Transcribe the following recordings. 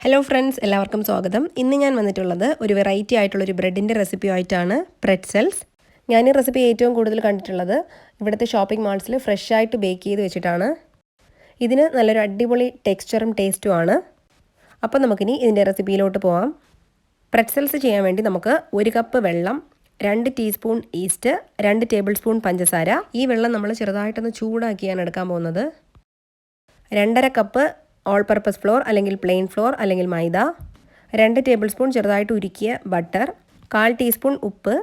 Hello friends, എല്ലാവർക്കും സ്വാഗതം. ഇന്ന് ഞാൻ വന്നിട്ടുള്ളത് ഒരു വെറൈറ്റി ആയിട്ടുള്ളൊരു ബ്രെഡിൻ്റെ റെസിപ്പിയുമായിട്ടാണ്. പ്രെറ്റ്സൽസ്. ഞാൻ ഈ റെസിപ്പി ഏറ്റവും കൂടുതൽ കണ്ടിട്ടുള്ളത് ഇവിടുത്തെ ഷോപ്പിംഗ് മാൾസിൽ ഫ്രഷ് ആയിട്ട് ബേക്ക് ചെയ്ത് വെച്ചിട്ടാണ്. ഇതിന് നല്ലൊരു അടിപൊളി ടെക്സ്ചറും ടേസ്റ്റുമാണ്. അപ്പോൾ നമുക്കിനി ഇതിൻ്റെ റെസിപ്പിയിലോട്ട് പോകാം. പ്രെറ്റ്സൽസ് ചെയ്യാൻ വേണ്ടി നമുക്ക് 1 കപ്പ് വെള്ളം, 2 ടീസ്പൂൺ ഈസ്റ്റ്, 2 ടേബിൾ സ്പൂൺ പഞ്ചസാര. ഈ വെള്ളം നമ്മൾ ചെറുതായിട്ടൊന്ന് ചൂടാക്കിയാണ് എടുക്കാൻ പോകുന്നത്. 2.5 കപ്പ് ഓൾ പർപ്പസ് ഫ്ലോർ അല്ലെങ്കിൽ പ്ലെയിൻ ഫ്ലോർ അല്ലെങ്കിൽ മൈദ, 2 ടേബിൾ സ്പൂൺ ചെറുതായിട്ട് ഉരുക്കിയ ബട്ടർ, 1/4 ടീസ്പൂൺ ഉപ്പ്.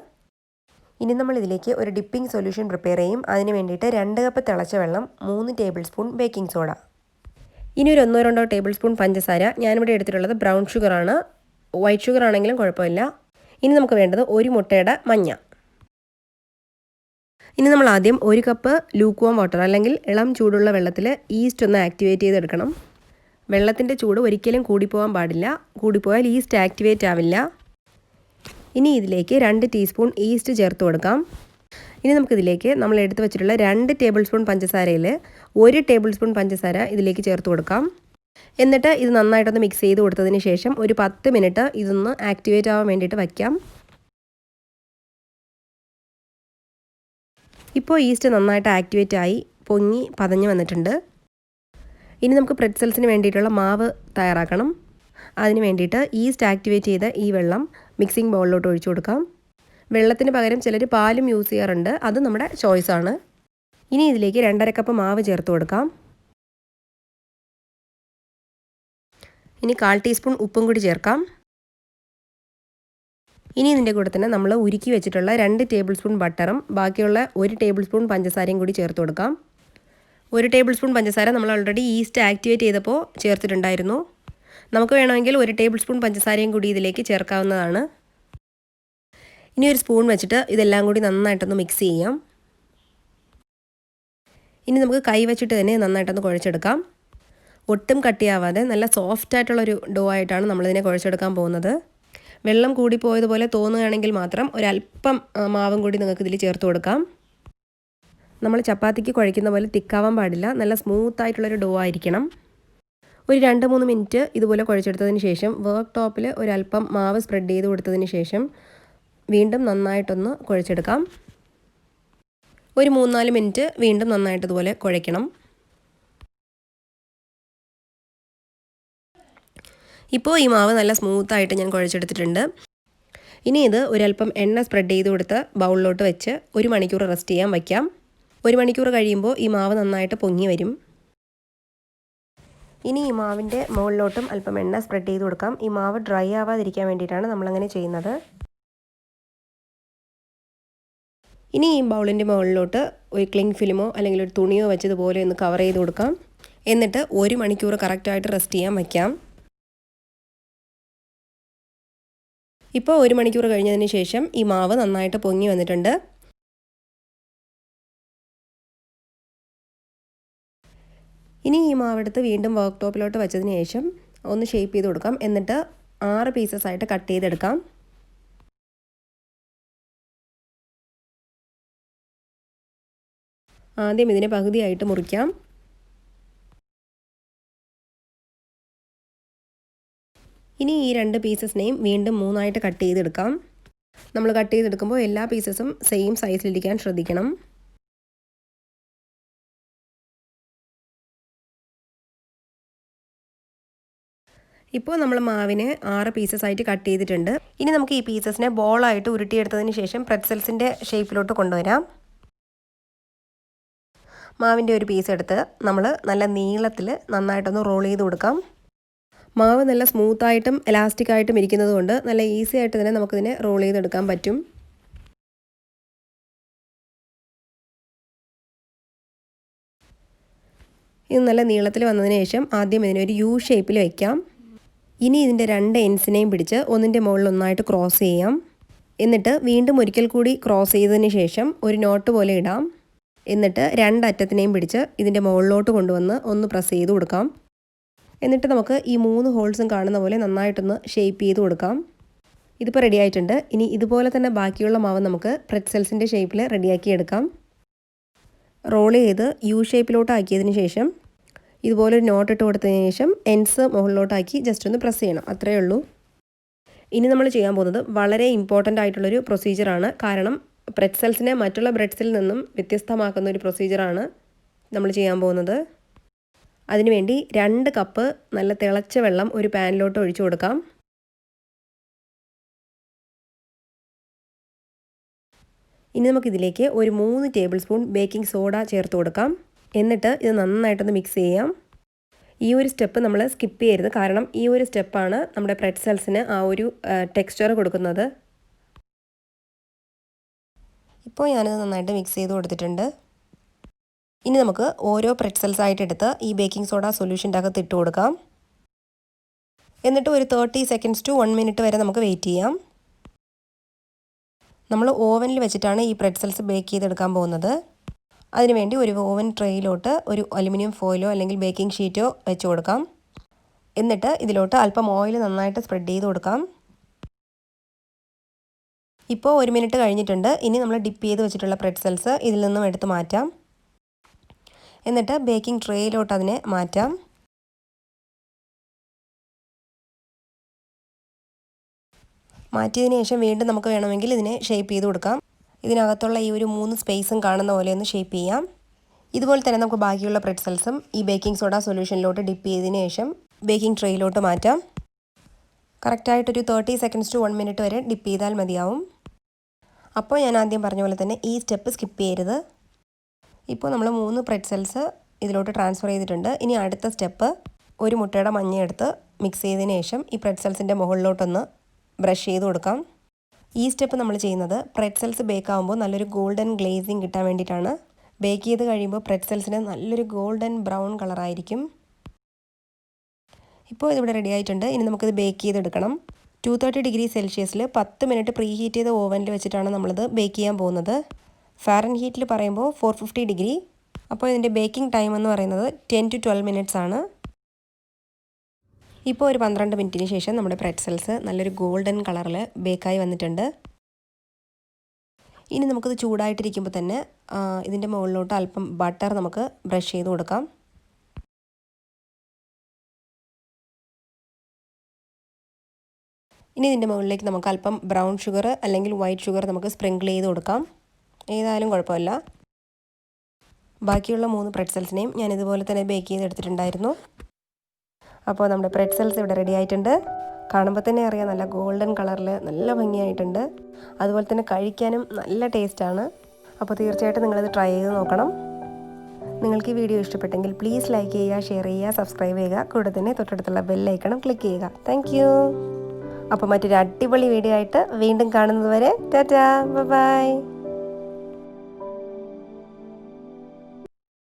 ഇനി നമ്മൾ ഇതിലേക്ക് ഒരു ഡിപ്പിംഗ് സൊല്യൂഷൻ പ്രിപ്പയർ ചെയ്യും. അതിന് വേണ്ടിയിട്ട് 2 കപ്പ് തിളച്ച വെള്ളം, 3 ടേബിൾ സ്പൂൺ ബേക്കിംഗ് സോഡ. ഇനി ഒരു 1-2 ടേബിൾ സ്പൂൺ പഞ്ചസാര. ഞാനിവിടെ എടുത്തിട്ടുള്ളത് ബ്രൗൺ ഷുഗറാണ്. വൈറ്റ് ഷുഗർ ആണെങ്കിലും കുഴപ്പമില്ല. ഇനി നമുക്ക് വേണ്ടത് 1 മുട്ടയുടെ മഞ്ഞ. ഇനി നമ്മൾ ആദ്യം 1 കപ്പ് ലൂക്ക്വാം വാട്ടർ അല്ലെങ്കിൽ ഇളം ചൂടുള്ള വെള്ളത്തിൽ ഈസ്റ്റ് ഒന്ന് ആക്ടിവേറ്റ് ചെയ്തെടുക്കണം. വെള്ളത്തിൻ്റെ ചൂട് ഒരിക്കലും കൂടിപ്പോകാൻ പാടില്ല. കൂടിപ്പോയാൽ ഈസ്റ്റ് ആക്ടിവേറ്റ് ആവില്ല. ഇനി ഇതിലേക്ക് 2 ടീസ്പൂൺ ഈസ്റ്റ് ചേർത്ത് കൊടുക്കാം. ഇനി നമുക്കിതിലേക്ക് നമ്മൾ എടുത്ത് വെച്ചിട്ടുള്ള 2 ടേബിൾ സ്പൂൺ പഞ്ചസാരയിൽ 1 ടേബിൾ സ്പൂൺ പഞ്ചസാര ഇതിലേക്ക് ചേർത്ത് കൊടുക്കാം. എന്നിട്ട് ഇത് നന്നായിട്ടൊന്ന് മിക്സ് ചെയ്ത് കൊടുത്തതിന് ശേഷം ഒരു 10 മിനിറ്റ് ഇതൊന്ന് ആക്ടിവേറ്റ് ആവാൻ വേണ്ടിയിട്ട് വയ്ക്കാം. ഇപ്പോൾ ഈസ്റ്റ് നന്നായിട്ട് ആക്ടിവേറ്റ് ആയി പൊങ്ങി പതഞ്ഞ് വന്നിട്ടുണ്ട്. ഇനി നമുക്ക് പ്രെറ്റ്സൽസിന് വേണ്ടിയിട്ടുള്ള മാവ് തയ്യാറാക്കണം. അതിന് വേണ്ടിയിട്ട് ഈസ്റ്റ് ആക്ടിവേറ്റ് ചെയ്ത ഈ വെള്ളം മിക്സിംഗ് ബൗളിലോട്ട് ഒഴിച്ചു കൊടുക്കാം. വെള്ളത്തിന് പകരം ചിലർ പാലും യൂസ് ചെയ്യാറുണ്ട്. അത് നമ്മുടെ ചോയ്സാണ്. ഇനി ഇതിലേക്ക് 2.5 കപ്പ് മാവ് ചേർത്ത് കൊടുക്കാം. ഇനി 1/4 ടീസ്പൂൺ ഉപ്പും കൂടി ചേർക്കാം. ഇനി ഇതിൻ്റെ കൂടെ തന്നെ നമ്മൾ ഉരുക്കി വെച്ചിട്ടുള്ള 2 ടേബിൾ സ്പൂൺ ബട്ടറും ബാക്കിയുള്ള 1 ടേബിൾ സ്പൂൺ പഞ്ചസാരയും കൂടി ചേർത്ത് കൊടുക്കാം. 1 ടേബിൾ സ്പൂൺ പഞ്ചസാര നമ്മൾ ഓൾറെഡി ഈസ്റ്റ് ആക്ടിവേറ്റ് ചെയ്തപ്പോൾ ചേർത്തിട്ടുണ്ടായിരുന്നു. നമുക്ക് വേണമെങ്കിൽ 1 ടേബിൾ സ്പൂൺ പഞ്ചസാരയും കൂടി ഇതിലേക്ക് ചേർക്കാവുന്നതാണ്. ഇനി ഒരു സ്പൂൺ വെച്ചിട്ട് ഇതെല്ലാം കൂടി നന്നായിട്ടൊന്ന് മിക്സ് ചെയ്യാം. ഇനി നമുക്ക് കൈ വെച്ചിട്ട് തന്നെ നന്നായിട്ടൊന്ന് കുഴച്ചെടുക്കാം. ഒട്ടും കട്ടിയാവാതെ നല്ല സോഫ്റ്റ് ആയിട്ടുള്ളൊരു ഡോ ആയിട്ടാണ് നമ്മളിതിനെ കുഴച്ചെടുക്കാൻ പോകുന്നത്. വെള്ളം കൂടിപ്പോയതുപോലെ തോന്നുകയാണെങ്കിൽ മാത്രം ഒരല്പം മാവും കൂടി നിങ്ങൾക്ക് ഇതിൽ ചേർത്ത് കൊടുക്കാം. നമ്മൾ ചപ്പാത്തിക്ക് കുഴയ്ക്കുന്ന പോലെ തിക്കാവാൻ പാടില്ല. നല്ല സ്മൂത്ത് ആയിട്ടുള്ളൊരു ഡോ ആയിരിക്കണം. ഒരു 2-3 മിനിറ്റ് ഇതുപോലെ കുഴച്ചെടുത്തതിന് ശേഷം വർക്ക് ടോപ്പിൽ ഒരല്പം മാവ് സ്പ്രെഡ് ചെയ്ത് കൊടുത്തതിന് ശേഷം വീണ്ടും നന്നായിട്ടൊന്ന് കുഴച്ചെടുക്കാം. ഒരു 3-4 മിനിറ്റ് വീണ്ടും നന്നായിട്ട് ഇതുപോലെ കുഴയ്ക്കണം. ഇപ്പോൾ ഈ മാവ് നല്ല സ്മൂത്തായിട്ട് ഞാൻ കുഴച്ചെടുത്തിട്ടുണ്ട്. ഇനി ഇത് ഒരല്പം എണ്ണ സ്പ്രെഡ് ചെയ്ത് കൊടുത്ത് ബൗളിലോട്ട് വെച്ച് 1 മണിക്കൂർ റെസ്റ്റ് ചെയ്യാൻ വയ്ക്കാം. 1 മണിക്കൂർ കഴിയുമ്പോൾ ഈ മാവ് നന്നായിട്ട് പൊങ്ങി വരും. ഇനി ഈ മാവിൻ്റെ മുകളിലോട്ടും അല്പം എണ്ണ സ്പ്രെഡ് ചെയ്ത് കൊടുക്കാം. ഈ മാവ് ഡ്രൈ ആവാതിരിക്കാൻ വേണ്ടിയിട്ടാണ് നമ്മളങ്ങനെ ചെയ്യുന്നത്. ഇനി ഈ ബൗളിൻ്റെ മുകളിലോട്ട് ഒരു ക്ലിംഗ് ഫിലിമോ അല്ലെങ്കിൽ ഒരു തുണിയോ വെച്ചതുപോലെ ഒന്ന് കവർ ചെയ്ത് കൊടുക്കാം. എന്നിട്ട് 1 മണിക്കൂർ കറക്റ്റായിട്ട് റെസ്റ്റ് ചെയ്യാൻ വയ്ക്കാം. ഇപ്പോൾ 1 മണിക്കൂർ കഴിഞ്ഞതിന് ശേഷം ഈ മാവ് നന്നായിട്ട് പൊങ്ങി വന്നിട്ടുണ്ട്. ഇനി ഈ മാവെടുത്ത് വീണ്ടും വർക്ക് ടോപ്പിലോട്ട് വെച്ചതിന് ശേഷം ഒന്ന് ഷേപ്പ് ചെയ്ത് കൊടുക്കാം. എന്നിട്ട് 6 പീസസ് ആയിട്ട് കട്ട് ചെയ്തെടുക്കാം. ആദ്യം ഇതിനെ പകുതിയായിട്ട് മുറിക്കാം. ഇനി ഈ 2 പീസസിനെയും വീണ്ടും 3 കട്ട് ചെയ്തെടുക്കാം. നമ്മൾ കട്ട് ചെയ്തെടുക്കുമ്പോൾ എല്ലാ പീസസും സെയിം സൈസിലിരിക്കാൻ ശ്രദ്ധിക്കണം. ഇപ്പോൾ നമ്മൾ മാവിനെ 6 പീസസായിട്ട് കട്ട് ചെയ്തിട്ടുണ്ട്. ഇനി നമുക്ക് ഈ പീസസിനെ ബോളായിട്ട് ഉരുട്ടിയെടുത്തതിന് ശേഷം പ്രെറ്റ്സൽസിൻ്റെ ഷേപ്പിലോട്ട് കൊണ്ടുവരാം. മാവിൻ്റെ ഒരു പീസ് എടുത്ത് നമ്മൾ നല്ല നീളത്തിൽ നന്നായിട്ടൊന്ന് റോൾ ചെയ്ത് കൊടുക്കാം. മാവ് നല്ല സ്മൂത്തായിട്ടും എലാസ്റ്റിക് ആയിട്ടും ഇരിക്കുന്നത് കൊണ്ട് നല്ല ഈസി ആയിട്ട് തന്നെ നമുക്കിതിനെ റോൾ ചെയ്തെടുക്കാൻ പറ്റും. ഇത് നല്ല നീളത്തിൽ വന്നതിന് ശേഷം ആദ്യം ഇതിനെ ഒരു യു ഷേപ്പിൽ വയ്ക്കാം. ഇനി ഇതിൻ്റെ 2 എൻഡ്സിനെയും പിടിച്ച് ഒന്നിൻ്റെ മുകളിൽ ഒന്നായിട്ട് ക്രോസ് ചെയ്യാം. എന്നിട്ട് വീണ്ടും ഒരിക്കൽ കൂടി ക്രോസ് ചെയ്തതിന് ശേഷം ഒരു നോട്ട് പോലെ ഇടാം. എന്നിട്ട് 2 അറ്റത്തിനെയും പിടിച്ച് ഇതിൻ്റെ മുകളിലോട്ട് കൊണ്ടുവന്ന് ഒന്ന് പ്രസ് ചെയ്ത് കൊടുക്കാം. എന്നിട്ട് നമുക്ക് ഈ 3 ഹോൾസും കാണുന്ന പോലെ നന്നായിട്ടൊന്ന് ഷേപ്പ് ചെയ്ത് കൊടുക്കാം. ഇതിപ്പോൾ റെഡി ആയിട്ടുണ്ട്. ഇനി ഇതുപോലെ തന്നെ ബാക്കിയുള്ള മാവ് നമുക്ക് പ്രെറ്റ്സൽസിൻ്റെ ഷേപ്പിൽ റെഡിയാക്കി എടുക്കാം. റോൾ ചെയ്ത് യു ഷേപ്പിലോട്ട് ആക്കിയതിന് ശേഷം ഇതുപോലൊരു നോട്ട് ഇട്ട് കൊടുത്തതിന് ശേഷം എൻഡ്സ് മുകളിലോട്ടാക്കി ജസ്റ്റ് ഒന്ന് പ്രസ് ചെയ്യണം. അത്രയേ ഉള്ളൂ. ഇനി നമ്മൾ ചെയ്യാൻ പോകുന്നത് വളരെ ഇമ്പോർട്ടൻ്റ് ആയിട്ടുള്ളൊരു പ്രൊസീജിയറാണ്. കാരണം പ്രെറ്റ്സൽസിനെ മറ്റുള്ള ബ്രെഡ്സിൽ നിന്നും വ്യത്യസ്തമാക്കുന്ന ഒരു പ്രൊസീജിയറാണ് നമ്മൾ ചെയ്യാൻ പോകുന്നത്. അതിനുവേണ്ടി 2 കപ്പ് നല്ല തിളച്ച വെള്ളം ഒരു പാനിലോട്ട് ഒഴിച്ചു കൊടുക്കാം. ഇനി നമുക്കിതിലേക്ക് ഒരു 3 ടേബിൾ സ്പൂൺ ബേക്കിംഗ് സോഡ ചേർത്ത് കൊടുക്കാം. എന്നിട്ട് ഇത് നന്നായിട്ടൊന്ന് മിക്സ് ചെയ്യാം. ഈ ഒരു സ്റ്റെപ്പ് നമ്മൾ സ്കിപ്പ് ചെയ്യരുത്. കാരണം ഈ ഒരു സ്റ്റെപ്പാണ് നമ്മുടെ പ്രെറ്റ്സൽസിന് ആ ഒരു ടെക്സ്ചർ കൊടുക്കുന്നത്. ഇപ്പോൾ ഞാനിത് നന്നായിട്ട് മിക്സ് ചെയ്ത് കൊടുത്തിട്ടുണ്ട്. ഇനി നമുക്ക് ഓരോ പ്രെറ്റ്സൽസ് ആയിട്ട് എടുത്ത് ഈ ബേക്കിംഗ് സോഡ സൊല്യൂഷൻ്റെ അകത്ത് ഇട്ട് കൊടുക്കാം. എന്നിട്ട് ഒരു 30 സെക്കൻഡ്സ് ടു 1 മിനിറ്റ് വരെ നമുക്ക് വെയിറ്റ് ചെയ്യാം. നമ്മൾ ഓവനിൽ വെച്ചിട്ടാണ് ഈ പ്രെറ്റ്സൽസ് ബേക്ക് ചെയ്തെടുക്കാൻ പോകുന്നത്. അതിനുവേണ്ടി ഒരു ഓവൻ ട്രേയിലോട്ട് ഒരു അലുമിനിയം ഫോയിലോ അല്ലെങ്കിൽ ബേക്കിംഗ് ഷീറ്റോ വെച്ച് കൊടുക്കാം. എന്നിട്ട് ഇതിലോട്ട് അല്പം ഓയിൽ നന്നായിട്ട് സ്പ്രെഡ് ചെയ്ത് കൊടുക്കാം. ഇപ്പോൾ 1 മിനിറ്റ് കഴിഞ്ഞിട്ടുണ്ട്. ഇനി നമ്മൾ ഡിപ്പ് ചെയ്ത് വെച്ചിട്ടുള്ള പ്രെറ്റ്സൽസ് ഇതിൽ നിന്നും എടുത്ത് മാറ്റാം. എന്നിട്ട് ബേക്കിംഗ് ട്രേയിലോട്ട് അതിനെ മാറ്റാം. മാറ്റിയതിന് ശേഷം വീണ്ടും നമുക്ക് വേണമെങ്കിൽ ഇതിനെ ഷേപ്പ് ചെയ്ത് കൊടുക്കാം. ഇതിനകത്തുള്ള ഈ ഒരു 3 സ്പേസും കാണുന്ന പോലെ ഒന്ന് ഷേപ്പ് ചെയ്യാം. ഇതുപോലെ തന്നെ നമുക്ക് ബാക്കിയുള്ള പ്രെറ്റ്സൽസും ഈ ബേക്കിംഗ് സോഡ സൊല്യൂഷനിലോട്ട് ഡിപ്പ് ചെയ്തതിന് ശേഷം ബേക്കിംഗ് ട്രേയിലോട്ട് മാറ്റാം. കറക്റ്റായിട്ടൊരു 30 സെക്കൻഡ്സ് ടു 1 മിനിറ്റ് വരെ ഡിപ്പ് ചെയ്താൽ മതിയാവും. അപ്പോൾ ഞാൻ ആദ്യം പറഞ്ഞ പോലെ തന്നെ ഈ സ്റ്റെപ്പ് സ്കിപ്പ് ചെയ്യരുത്. ഇപ്പോൾ നമ്മൾ 3 പ്രെറ്റ്സൽസ് ഇതിലോട്ട് ട്രാൻസ്ഫർ ചെയ്തിട്ടുണ്ട്. ഇനി അടുത്ത സ്റ്റെപ്പ് ഒരു മുട്ടയുടെ മഞ്ഞ എടുത്ത് മിക്സ് ചെയ്തതിന് ശേഷം ഈ പ്രെറ്റ്സൽസിൻ്റെ മുകളിലോട്ടൊന്ന് ബ്രഷ് ചെയ്ത് കൊടുക്കാം. ഈ സ്റ്റെപ്പ് നമ്മൾ ചെയ്യുന്നത് പ്രെറ്റ്സൽസ് ബേക്ക് ആകുമ്പോൾ നല്ലൊരു ഗോൾഡൻ ഗ്ലേസിങ് കിട്ടാൻ വേണ്ടിയിട്ടാണ്. ബേക്ക് ചെയ്ത് കഴിയുമ്പോൾ പ്രെറ്റ്സൽസിന് നല്ലൊരു ഗോൾഡൻ ബ്രൗൺ കളറായിരിക്കും. ഇപ്പോൾ ഇതിവിടെ റെഡി ആയിട്ടുണ്ട്. ഇനി നമുക്കിത് ബേക്ക് ചെയ്തെടുക്കണം. 230 ഡിഗ്രി സെൽഷ്യസിൽ 10 മിനിറ്റ് പ്രീ ഹീറ്റ് ചെയ്ത ഓവനിൽ വെച്ചിട്ടാണ് നമ്മളിത് ബേക്ക് ചെയ്യാൻ പോകുന്നത്. ഫാരൻഹീറ്റിൽ പറയുമ്പോൾ 450 ഡിഗ്രി. അപ്പോൾ ഇതിൻ്റെ ബേക്കിംഗ് ടൈം എന്ന് പറയുന്നത് 10 to 12 മിനിറ്റ്സ് ആണ്. ഇപ്പോൾ ഒരു 12 മിനിറ്റിന് ശേഷം നമ്മുടെ പ്രെറ്റ്സൽസ് നല്ലൊരു ഗോൾഡൻ കളറിൽ ബേക്കായി വന്നിട്ടുണ്ട്. ഇനി നമുക്കിത് ചൂടായിട്ടിരിക്കുമ്പോൾ തന്നെ ഇതിൻ്റെ മുകളിലോട്ട് അല്പം ബട്ടർ നമുക്ക് ബ്രഷ് ചെയ്ത് കൊടുക്കാം. ഇനി ഇതിൻ്റെ മുകളിലേക്ക് നമുക്ക് അല്പം ബ്രൗൺ ഷുഗർ അല്ലെങ്കിൽ വൈറ്റ് ഷുഗർ നമുക്ക് സ്പ്രിങ്കിൾ ചെയ്ത് കൊടുക്കാം. ഏതായാലും കുഴപ്പമില്ല. ബാക്കിയുള്ള 3 പ്രെറ്റ്സൽസിനെയും ഞാൻ ഇതുപോലെ തന്നെ ബേക്ക് ചെയ്തെടുത്തിട്ടുണ്ടായിരുന്നു. അപ്പോൾ നമ്മുടെ പ്രെറ്റ്സൽസ് ഇവിടെ റെഡി ആയിട്ടുണ്ട്. കാണുമ്പോൾ തന്നെ അറിയാം നല്ല ഗോൾഡൻ കളറിൽ നല്ല ഭംഗിയായിട്ടുണ്ട്. അതുപോലെ തന്നെ കഴിക്കാനും നല്ല ടേസ്റ്റാണ്. അപ്പോൾ തീർച്ചയായിട്ടും നിങ്ങളിത് ട്രൈ ചെയ്ത് നോക്കണം. നിങ്ങൾക്ക് ഈ വീഡിയോ ഇഷ്ടപ്പെട്ടെങ്കിൽ പ്ലീസ് ലൈക്ക് ചെയ്യുക, ഷെയർ ചെയ്യുക, സബ്സ്ക്രൈബ് ചെയ്യുക. കൂടെ തന്നെ തൊട്ടടുത്തുള്ള ബെല്ലൈക്കണം ക്ലിക്ക് ചെയ്യുക. Thank you. അപ്പോൾ മറ്റൊരു അടിപൊളി വീഡിയോ ആയിട്ട് വീണ്ടും കാണുന്നത് വരെ ടാറ്റാ, ബൈ.